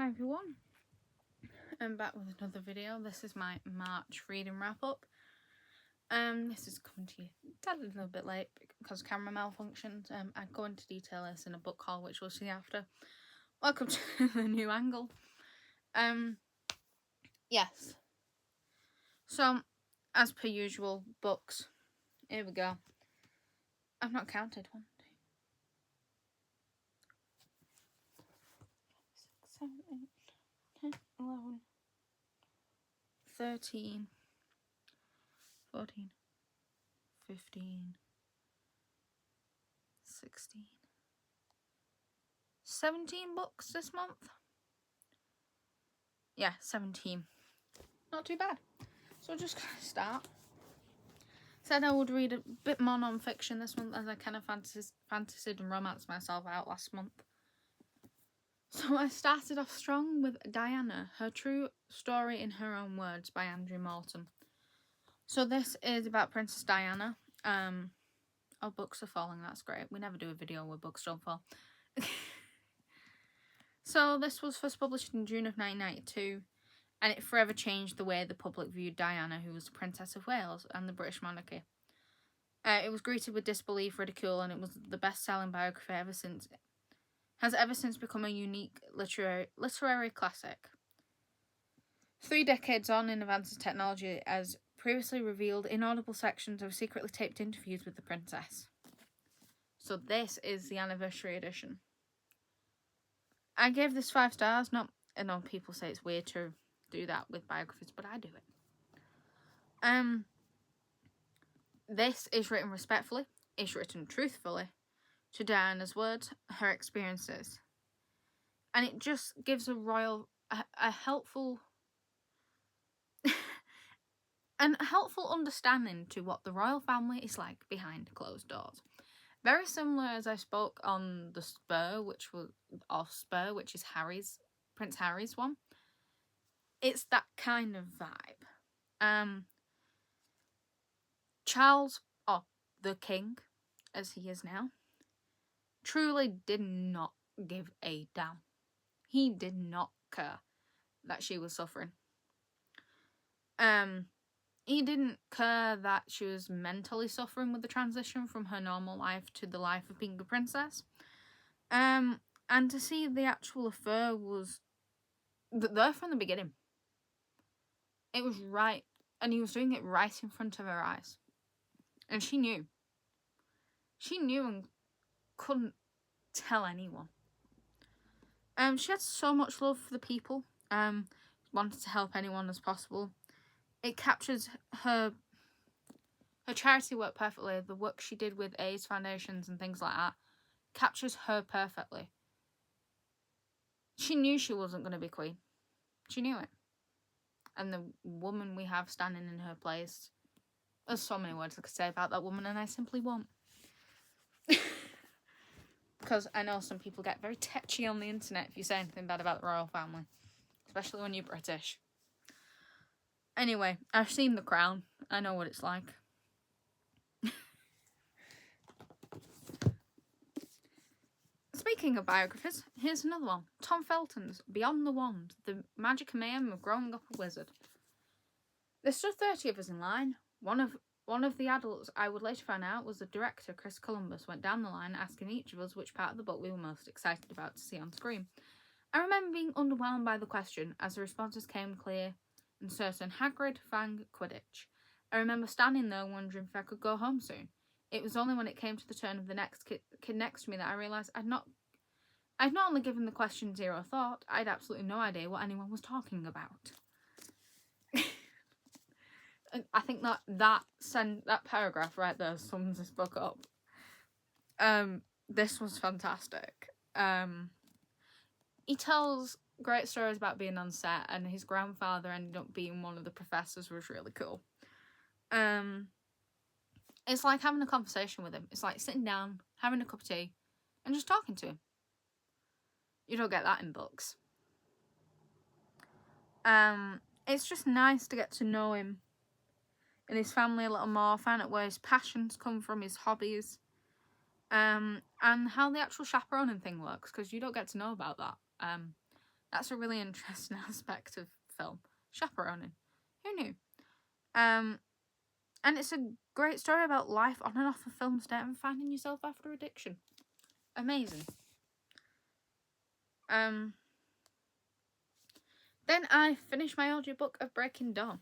Hi everyone, I'm back with another video. This is my March reading wrap up. This is coming to you a little bit late because camera malfunctioned. I'd go into detail this in a book haul, which we'll see after. Welcome to the new angle. Yes. So, as per usual, books. Here we go. I've not counted. 1, 2, 5, 6, 7, 8, 10, 11, 13, 14, 15, 16, 17 books this month. Yeah, 17. Not too bad. So I'll just start. Said I would read a bit more non-fiction this month as I kind of fantasied and romanced myself out last month. So I started off strong with Diana, Her True Story in Her Own Words by Andrew Morton. So this is about Princess Diana. Oh, books are falling, that's great. We never do a video where books don't fall. So this was first published in June of 1992. And it forever changed the way the public viewed Diana, who was the Princess of Wales and the British monarchy. It was greeted with disbelief, ridicule, and it was the best-selling biography has ever since become a unique literary classic. 3 decades on in advance of technology, as previously revealed inaudible sections of secretly taped interviews with the princess. So this is the anniversary edition. I gave this 5 stars. I know people say it's weird to do that with biographies, but I do it. This is written respectfully, it's written truthfully to Diana's words, her experiences, and it just gives a helpful understanding to what the royal family is like behind closed doors. Very similar as I spoke on the Spur, which is Prince Harry's one. It's that kind of vibe. Charles, the king, as he is now, truly did not give a damn. He did not care that she was suffering. He didn't care that she was mentally suffering with the transition from her normal life to the life of being a princess. And to see the actual affair was there from the beginning. It was right, and he was doing it right in front of her eyes. And she knew. She knew and couldn't tell anyone. She had so much love for the people. Wanted to help anyone as possible. It captures her charity work perfectly. The work she did with AIDS foundations and things like that captures her perfectly. She knew she wasn't going to be queen. She knew it. And the woman we have standing in her place, there's so many words I could say about that woman, and I simply won't. Because I know some people get very tetchy on the internet if you say anything bad about the royal family. Especially when you're British. Anyway, I've seen The Crown. I know what it's like. Speaking of biographies, here's another one. Tom Felton's Beyond the Wand, The Magic and Mayhem of Growing Up a Wizard. There stood 30 of us in line. One of the adults I would later find out was the director, Chris Columbus, went down the line asking each of us which part of the book we were most excited about to see on screen. I remember being underwhelmed by the question, as the responses came clear and certain. Hagrid, Fang, Quidditch. I remember standing there wondering if I could go home soon. It was only when it came to the turn of the next kid next to me that I realised I'd not only given the question zero thought, I'd absolutely no idea what anyone was talking about. I think that paragraph right there sums this book up. This was fantastic. He tells great stories about being on set, and his grandfather ended up being one of the professors, was really cool. It's like having a conversation with him. It's like sitting down, having a cup of tea, and just talking to him. You don't get that in books. It's just nice to get to know him and his family a little more, find out where his passions come from, his hobbies, and how the actual chaperoning thing works, because you don't get to know about that. That's a really interesting aspect of film. Chaperoning. Who knew? And it's a great story about life on and off a film set and finding yourself after addiction. Amazing. Then I finished my audiobook of Breaking Dawn,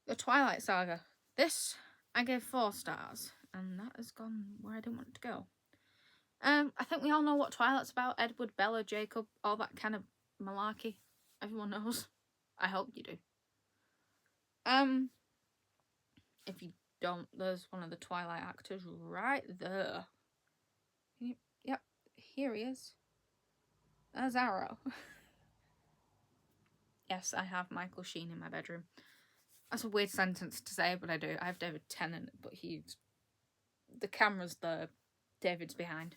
The Twilight Saga. This I gave 4 stars, and that has gone where I didn't want it to go. I think we all know what Twilight's about. Edward, Bella, Jacob, all that kind of malarkey. Everyone knows. I hope you do. If you don't, there's one of the Twilight actors right there. Yep, here he is. There's Arrow. Yes, I have Michael Sheen in my bedroom. That's a weird sentence to say, but I do. I have David Tennant, but the camera's there. David's behind.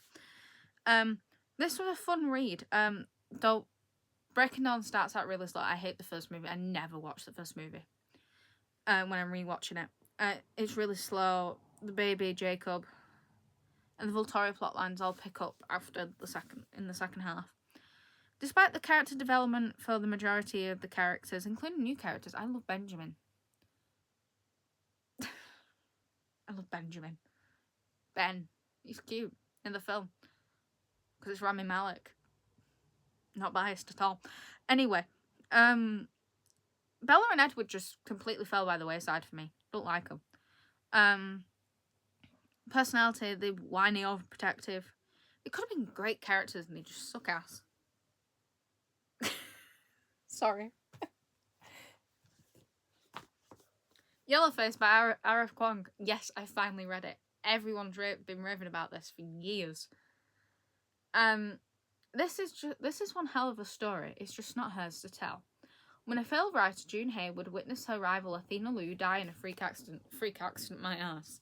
This was a fun read. Though Breaking Dawn starts out really slow. I hate the first movie. I never watched the first movie. When I'm rewatching it, it's really slow. The baby, Jacob, and the Volturi plotlines all pick up in the second half. Despite the character development for the majority of the characters, including new characters, I love Benjamin. I love Benjamin. Ben. He's cute in the film. Because it's Rami Malek. Not biased at all. Anyway, Bella and Edward just completely fell by the wayside for me. Don't like them. Personality, they're whiny, overprotective. They could have been great characters and they just suck ass. Sorry. Yellowface by R.F. Kuang. Yes, I finally read it. Everyone's been raving about this for years. This is one hell of a story. It's just not hers to tell. When a failed writer, June Hayward, witnessed her rival Athena Liu die in a freak accident, my ass,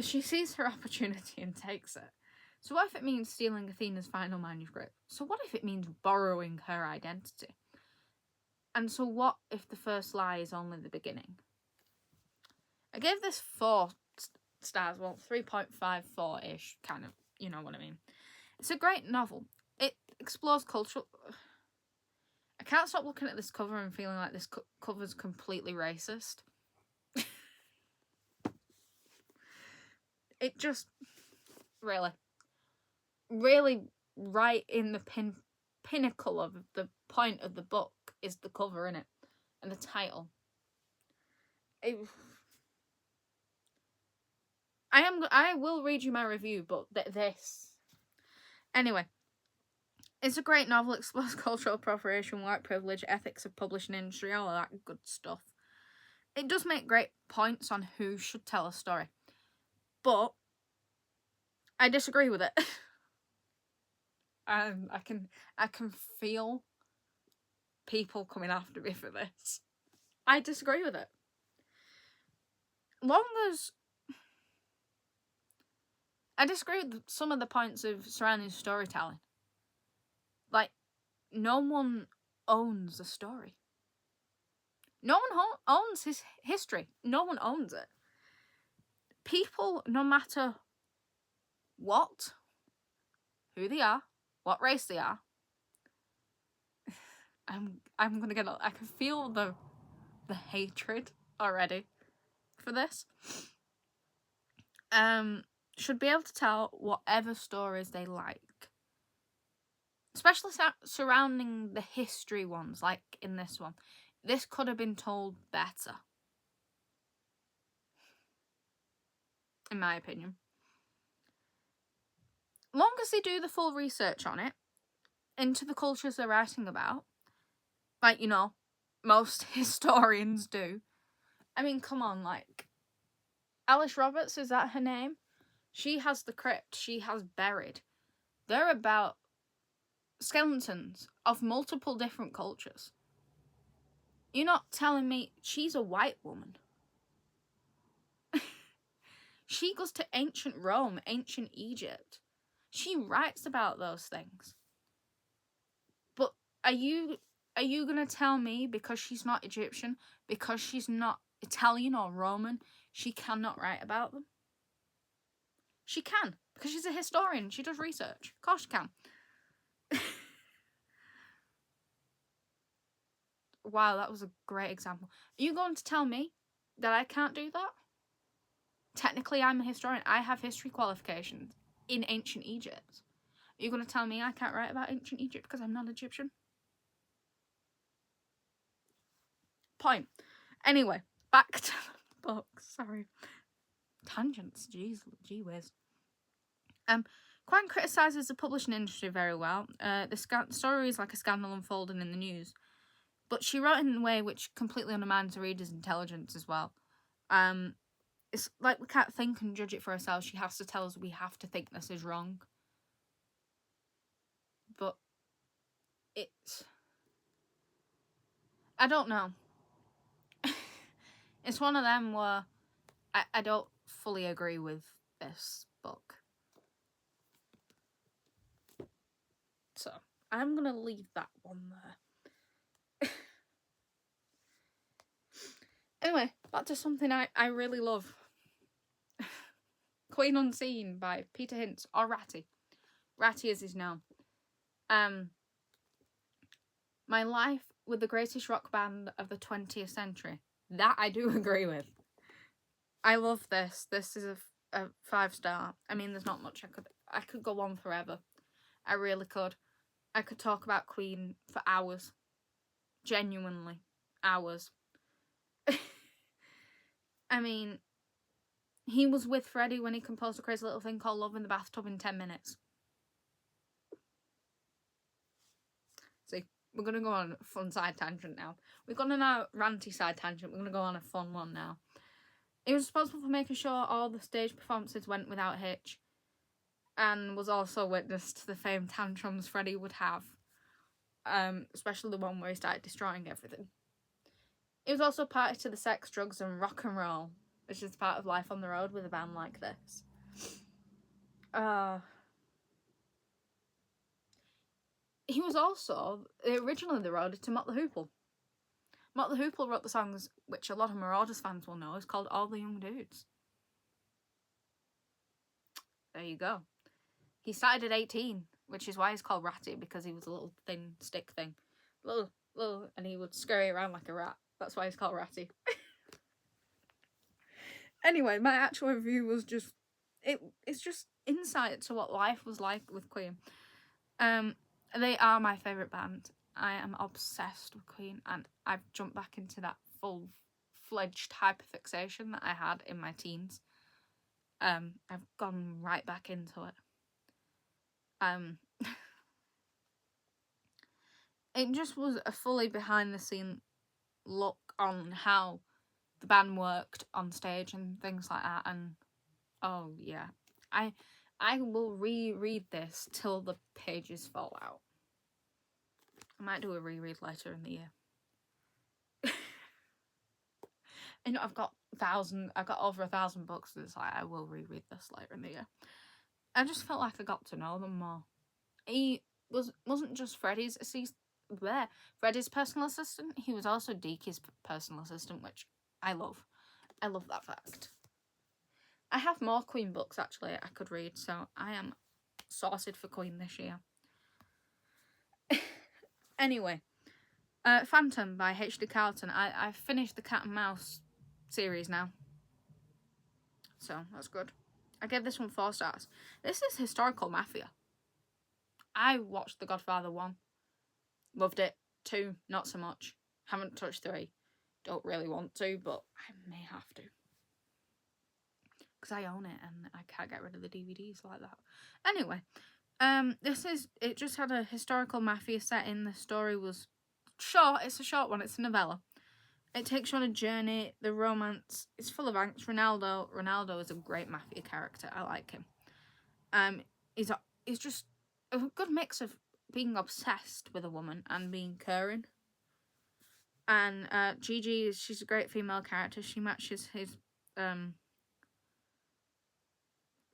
she sees her opportunity and takes it. So what if it means stealing Athena's final manuscript? So what if it means borrowing her identity? And so what if the first lie is only the beginning? I gave this 4 stars, well, 3.54-ish, kind of, you know what I mean. It's a great novel. It explores cultural... I can't stop looking at this cover and feeling like this cover's completely racist. It just... Really right in the pinnacle of the point of the book is the cover, innit? And the title. I will read you my review, but this. Anyway, it's a great novel. Explores cultural appropriation, white privilege, ethics of publishing industry, all of that good stuff. It does make great points on who should tell a story, but I disagree with it. I can feel people coming after me for this. I disagree with it. I disagree with some of the points of surrounding storytelling. Like, no one owns the story. No one owns his history. No one owns it. People, no matter what, who they are, what race they are, I'm gonna get. I can feel the hatred already for this. Should be able to tell whatever stories they like. Especially surrounding the history ones, like in this one. This could have been told better. In my opinion. Long as they do the full research on it, into the cultures they're writing about, like, you know, most historians do. I mean, come on, like, Alice Roberts, is that her name? She has the crypt, she has Buried. They're about skeletons of multiple different cultures. You're not telling me she's a white woman. She goes to ancient Rome, ancient Egypt. She writes about those things. But are you going to tell me because she's not Egyptian, because she's not Italian or Roman, she cannot write about them? She can, because she's a historian. She does research. Of course she can. wow, that was a great example. Are you going to tell me that I can't do that? Technically, I'm a historian. I have history qualifications in ancient Egypt. Are you going to tell me I can't write about ancient Egypt because I'm not Egyptian? Point. Anyway, back to the book. Sorry. Tangents. Gee whiz. Quine criticises the publishing industry very well. The story is like a scandal unfolding in the news. But she wrote in a way which completely undermines the reader's intelligence as well. It's like we can't think and judge it for ourselves. She has to tell us we have to think this is wrong. But I don't know. It's one of them where I don't fully agree with this book. So, I'm going to leave that one there. Anyway, back to something I really love. Queen Unseen by Peter Hintz, or Ratty. Ratty as he's known. My life with the greatest rock band of the 20th century. That I do agree with. I love this. This is a 5-star. I mean, there's not much I could go on forever. I really could. I could talk about Queen for hours. Genuinely. Hours. I mean, he was with Freddie when he composed a crazy little thing called Love in the Bathtub in 10 minutes. See, we're going to go on a fun side tangent now. We've gone on a ranty side tangent. We're going to go on a fun one now. He was responsible for making sure all the stage performances went without hitch, and was also witness to the famed tantrums Freddie would have, especially the one where he started destroying everything. He was also party to the sex, drugs, and rock and roll, which is part of life on the road with a band like this. He was also originally the roadie to Mott the Hoople. Mott the Hoople wrote the songs, which a lot of Marauders fans will know, is called All the Young Dudes. There you go. He started at 18, which is why he's called Ratty, because he was a little thin stick thing. Little, and he would scurry around like a rat. That's why he's called Ratty. Anyway, my actual review was just... It's just insight to what life was like with Queen. They are my favourite band. I am obsessed with Queen, and I've jumped back into that full-fledged hyperfixation that I had in my teens. I've gone right back into it. It just was a fully behind-the-scene look on how the band worked on stage and things like that, and oh yeah, I will reread this till the pages fall out. I might do a reread later in the year. And I've got over 1,000 books, so it's like I will reread this later in the year. I just felt like I got to know them more. He wasn't just Freddie's personal assistant. He was also Deaky's personal assistant, which I love. I love that fact. I have more Queen books actually I could read, so I am sorted for Queen this year. Anyway, Phantom by H.D. Carlton. I've finished the Cat and Mouse series now, so that's good. I gave this one 4 stars. This is historical mafia. I watched The Godfather 1. Loved it. 2, not so much. Haven't touched 3. Don't really want to, but I may have to. Because I own it and I can't get rid of the DVDs like that. Anyway, it just had a historical mafia setting. The story was short. It's a short one. It's a novella. It takes you on a journey. The romance is full of angst. Ronaldo is a great mafia character. I like him. He's just a good mix of being obsessed with a woman and being caring. And Gigi, she's a great female character. She matches his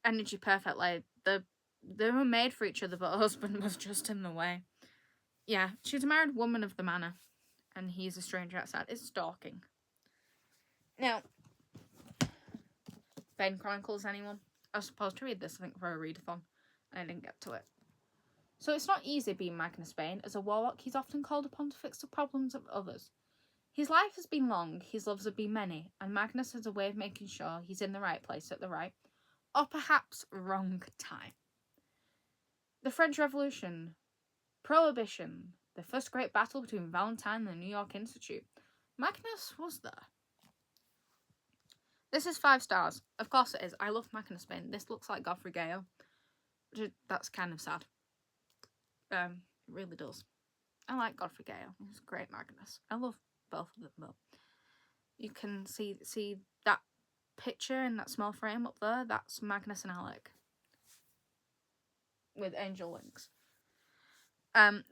energy perfectly. They were made for each other, but her husband was just in the way. Yeah, she's a married woman of the manor, and he's a stranger outside. It's stalking. Now, Ben Chronicles, anyone? I was supposed to read this, I think, for a readathon, and I didn't get to it. So it's not easy being Magnus Bane. As a warlock, he's often called upon to fix the problems of others. His life has been long, his loves have been many, and Magnus has a way of making sure he's in the right place at the right, or perhaps wrong time. The French Revolution, Prohibition, the first great battle between Valentine and the New York Institute. Magnus was there. This is 5 stars. Of course it is. I love Magnus Bane. This looks like Godfrey Gale. That's kind of sad. It really does. I like Godfrey Gale. He's a great Magnus. I love both of them though. You can see that picture in that small frame up there. That's Magnus and Alec with angel wings.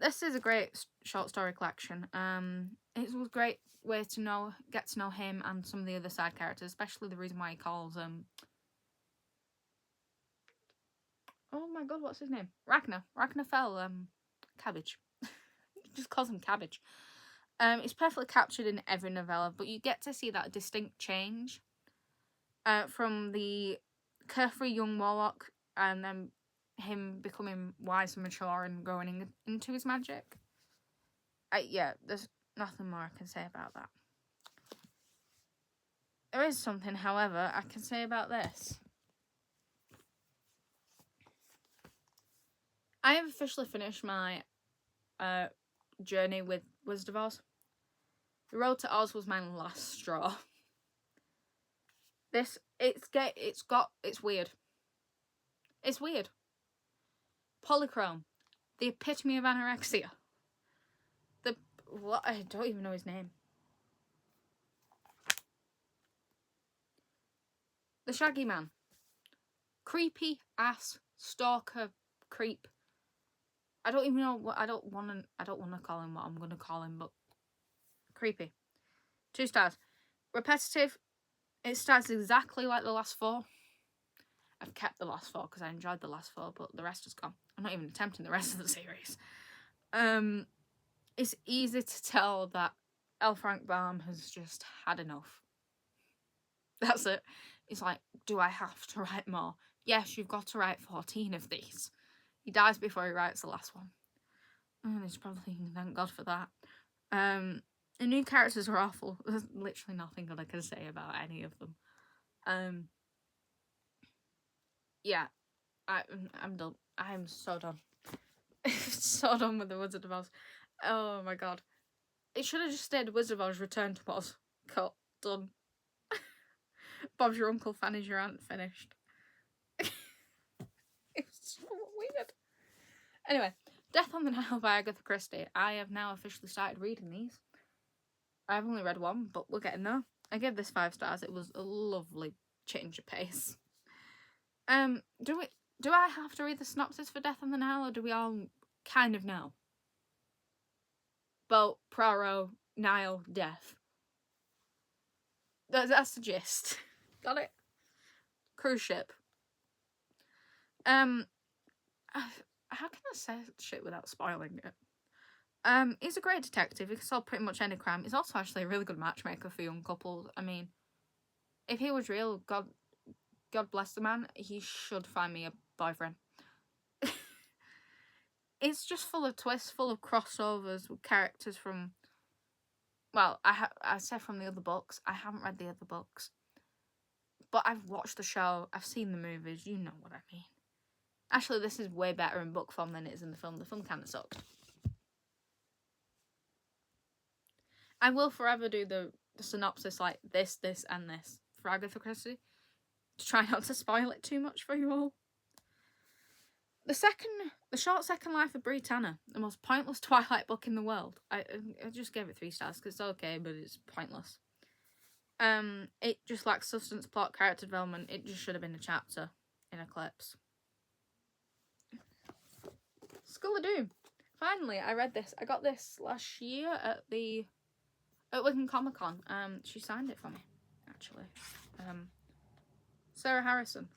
This is a great short story collection. It was a great way to get to know him and some of the other side characters, especially the reason why he calls oh my god, what's his name? Ragnar Fell, Cabbage. He just calls him Cabbage. It's perfectly captured in every novella, but you get to see that distinct change from the carefree young warlock and then him becoming wise and mature and growing into his magic. Yeah, there's nothing more I can say about that. There is something, however, I can say about this. I have officially finished my journey with Wizard of Oz. The Road to Oz was my last straw. It's weird. It's weird. Polychrome, the epitome of anorexia. I don't even know his name. The Shaggy Man. Creepy ass stalker creep. I don't even know what I don't want to call him what I'm going to call him, but creepy. 2 stars. Repetitive. It starts exactly like the last 4. I've kept the last 4 because I enjoyed the last 4, but the rest is gone. I'm not even attempting the rest of the series. It's easy to tell that L. Frank Baum has just had enough. That's it. It's like, do I have to write more? Yes, you've got to write 14 of these. He dies before he writes the last one. And he's probably thinking, thank God for that. The new characters are awful. There's literally nothing that I can say about any of them. Yeah, I'm done. I'm so done. So done with the Wizard of Oz. Oh my god. It should have just stayed Wizard of Oz, Return to Oz. Cut. Done. Bob's your uncle, Fanny's your aunt. Finished. It's so weird. Anyway, Death on the Nile by Agatha Christie. I have now officially started reading these. I've only read 1, but we're getting there. I gave this 5 stars. It was a lovely change of pace. Do I have to read the synopsis for Death on the Nile, or do we all kind of know? Boat, Praro, Nile, death. That's the gist. Got it? Cruise ship. How can I say shit without spoiling it? He's a great detective. He can solve pretty much any crime. He's also actually a really good matchmaker for young couples. I mean, if he was real, God bless the man, he should find me a boyfriend. It's just full of twists, full of crossovers with characters from... Well, I said from the other books. I haven't read the other books. But I've watched the show. I've seen the movies. You know what I mean. Actually, this is way better in book form than it is in the film. The film kind of sucked. I will forever do the synopsis like this, and this for Agatha Christie. To try not to spoil it too much for you all. The short second life of Bree Tanner, the most pointless Twilight book in the world. I just gave it 3 stars because it's okay, but it's pointless. It just lacks substance, plot, character development. It just should have been a chapter in Eclipse. Skull of Doom. Finally, I read this. I got this last year at Wigan Comic Con. She signed it for me, actually. Sarah Harrison.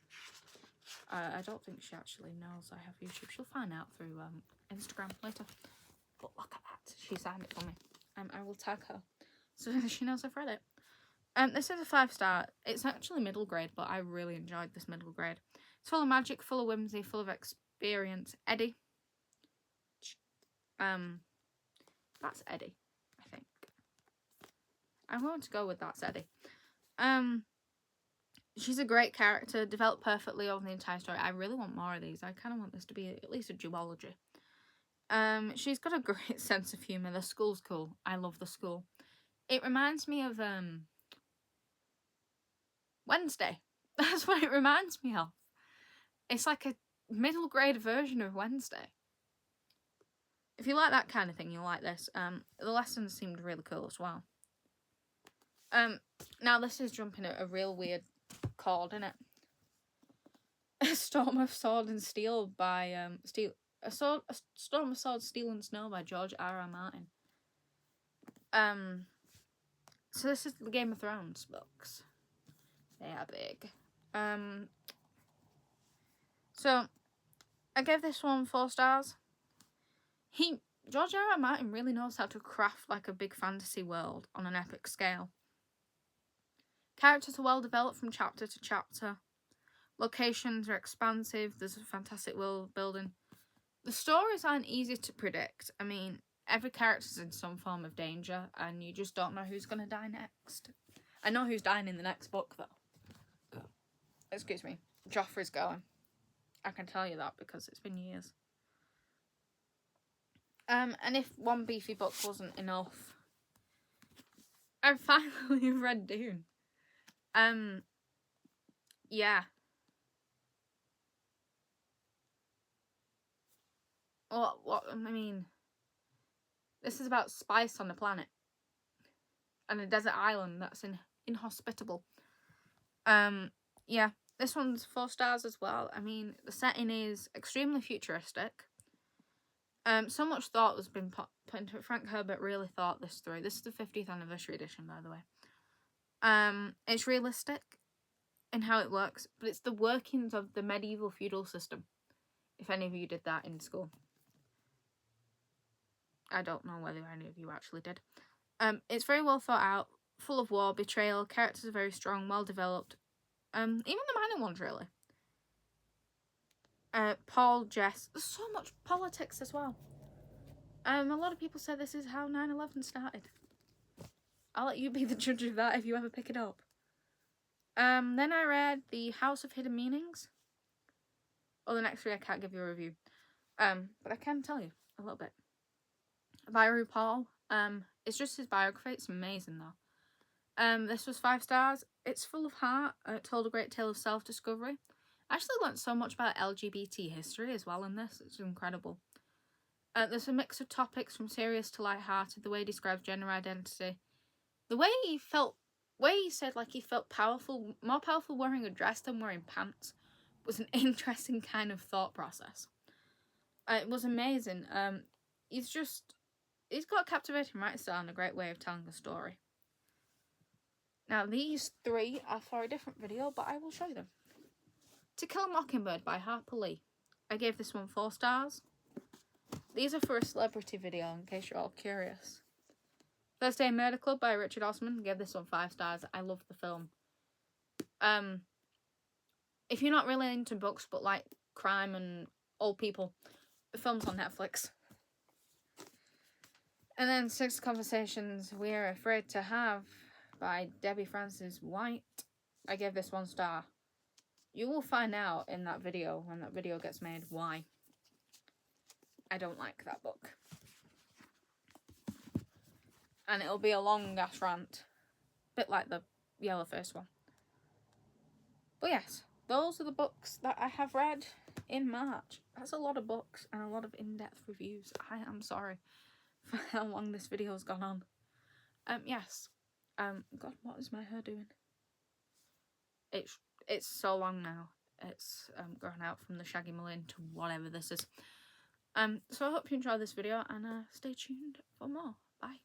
I don't think she actually knows I have YouTube. She'll find out through Instagram later. But look at that. She signed it for me. I will tag her so she knows I've read it. This is a 5 star. It's actually middle grade, but I really enjoyed this middle grade. It's full of magic, full of whimsy, full of experience. Eddie. That's Eddie, I think. I'm going to go with that's Eddie. She's a great character, developed perfectly over the entire story. I really want more of these. I kind of want this to be at least a duology. She's got a great sense of humour. The school's cool. I love the school. It reminds me of Wednesday. That's what it reminds me of. It's like a middle grade version of Wednesday. If you like that kind of thing, you'll like this. The lessons seemed really cool as well. Now this is jumping at a real weird chord, isn't it? A Storm of Sword and Steel by A Storm of Sword, Steel and Snow by George R.R. Martin. So this is the Game of Thrones books. They are big. So I gave this one 4 stars. George R.R. Martin really knows how to craft like a big fantasy world on an epic scale. Characters are well developed from chapter to chapter. Locations are expansive. There's a fantastic world building. The stories aren't easy to predict. I mean, every character's in some form of danger, and you just don't know who's going to die next. I know who's dying in the next book, though. Excuse me. Joffrey's going. I can tell you that because it's been years. And if one beefy book wasn't enough, I finally read Dune. Yeah. What I mean, this is about spice on a planet and a desert island that's inhospitable. Yeah, this one's 4 stars as well. I mean, the setting is extremely futuristic. So much thought has been put into it. Frank Herbert really thought this through. This is the 50th anniversary edition, by the way. It's realistic in how it works, but it's the workings of the medieval feudal system. If any of you did that in school. I don't know whether any of you actually did. It's very well thought out, full of war, betrayal, characters are very strong, well developed. Even the minor ones, really. Paul, Jess, there's so much politics as well. A lot of people say this is how 9/11 started. I'll let you be the judge of that if you ever pick it up. Then I read The House of Hidden Meanings. The next 3 I can't give you a review. But I can tell you a little bit. By RuPaul. It's just his biography. It's amazing though. This was 5 stars. It's full of heart. It told a great tale of self-discovery. I actually learnt so much about LGBT history as well in this. It's incredible. There's a mix of topics from serious to light-hearted. The way he describes gender identity. The way he said like he felt powerful, more powerful wearing a dress than wearing pants, was an interesting kind of thought process. It was amazing. He's got a captivating writing style and a great way of telling the story. Now these 3 are for a different video, but I will show you them. To Kill a Mockingbird by Harper Lee. I gave this one 4 stars. These are for a celebrity video, in case you're all curious. Thursday Murder Club by Richard Osman. I gave this one 5 stars. I love the film. If you're not really into books, but like crime and old people, the film's on Netflix. And then 6 Conversations We're Afraid to Have by Debbie Francis White. I gave this 1 star. You will find out in that video, when that video gets made, why I don't like that book. And it'll be a long ass rant. Bit like the yellow first one. But yes, those are the books that I have read in March. That's a lot of books and a lot of in-depth reviews. I am sorry for how long this video has gone on. Yes. God, what is my hair doing? It's so long now. It's grown out from the shaggy mullein to whatever this is. So I hope you enjoyed this video and stay tuned for more. Bye.